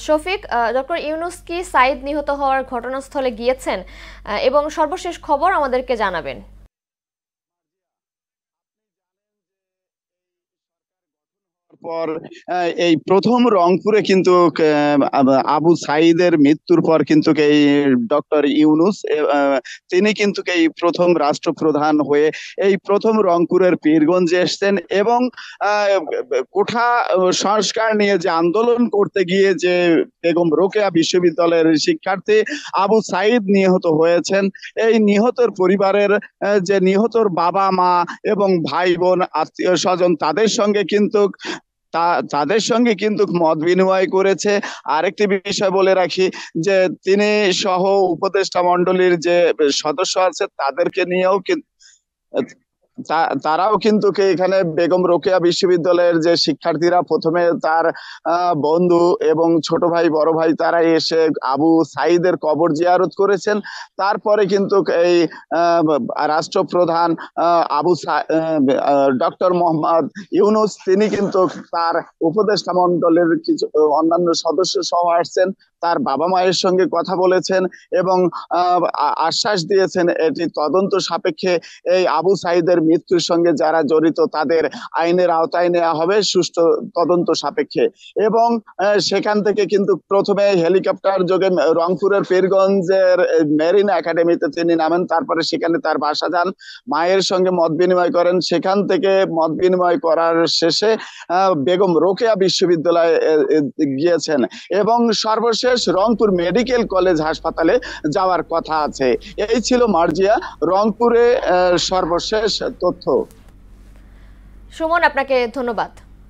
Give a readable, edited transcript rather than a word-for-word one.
Shafiq, doctor Yunus কি সাঈদ নিহত হওয়ার ঘটনাস্থলে গিয়েছেন এবং সর্বশেষ খবর আমাদেরকে জানাবেন। পর এই প্রথম রংপুরে কিন্তু আবু সাঈদের মৃত্যুর পর কিন্তু এই ডক্টর ইউনূস তিনি কিন্তু এই প্রথম রাষ্ট্রপ্রধান হয়ে এই প্রথম রংপুরের পীরগঞ্জে এসেছেন এবং কোঠা সংস্কার নিয়ে যে আন্দোলন করতে গিয়ে যে বেগম রোকেয়া বিশ্ববিদ্যালয়ের শিক্ষার্থী আবু সাঈদ নিহত হয়েছেন, এই নিহতের পরিবারের যে নিহতর বাবা মা এবং ভাই বোন আত্মীয় স্বজন তাদের সঙ্গে কিন্তু মত বিনিময় করেছে। আরেকটি বিষয় বলে রাখি যে তিনি সহ উপদেষ্টা মণ্ডলীর যে সদস্য আছে তাদেরকে নিয়েও তারাও কিন্তু এখানে বেগম রোকেয়া বিশ্ববিদ্যালয়ের যে শিক্ষার্থীরা প্রথমে তার বন্ধু এবং ছোট ভাই বড় ভাই তারা এসে আবু সাঈদের কবর জিয়ারত করেছেন। তারপরে কিন্তু এই রাষ্ট্রপ্রধান আবু ডক্টর মোহাম্মদ ইউনূস তিনি কিন্তু তার উপদেষ্টা মণ্ডলের কিছু অন্যান্য সদস্য সহ আসছেন, তার বাবা মায়ের সঙ্গে কথা বলেছেন এবং আশ্বাস দিয়েছেন এটি তদন্ত সাপেক্ষে এই আবু সাঈদের মৃত্যুর সঙ্গে যারা জড়িত তাদের আইনের আওতায় নেওয়া হবে সুষ্ঠু তদন্ত সাপেক্ষে। এবং সেখান থেকে কিন্তু প্রথমে হেলিকপ্টার যোগে রংপুরের পীরগঞ্জের মেরিন একাডেমিতে তিনি নামেন, তারপরে সেখানে তার বাসা যান, মায়ের সঙ্গে মত বিনিময় করেন। সেখান থেকে মত বিনিময় করার শেষে বেগম রোকেয়া বিশ্ববিদ্যালয়ে গিয়েছেন এবং সর্বশেষ রংপুর মেডিকেল কলেজ হাসপাতালে যাওয়ার কথা আছে। এই ছিল মার্জিয়া রংপুরে সর্বশেষ তথ্য। সুমন, আপনাকে ধন্যবাদ।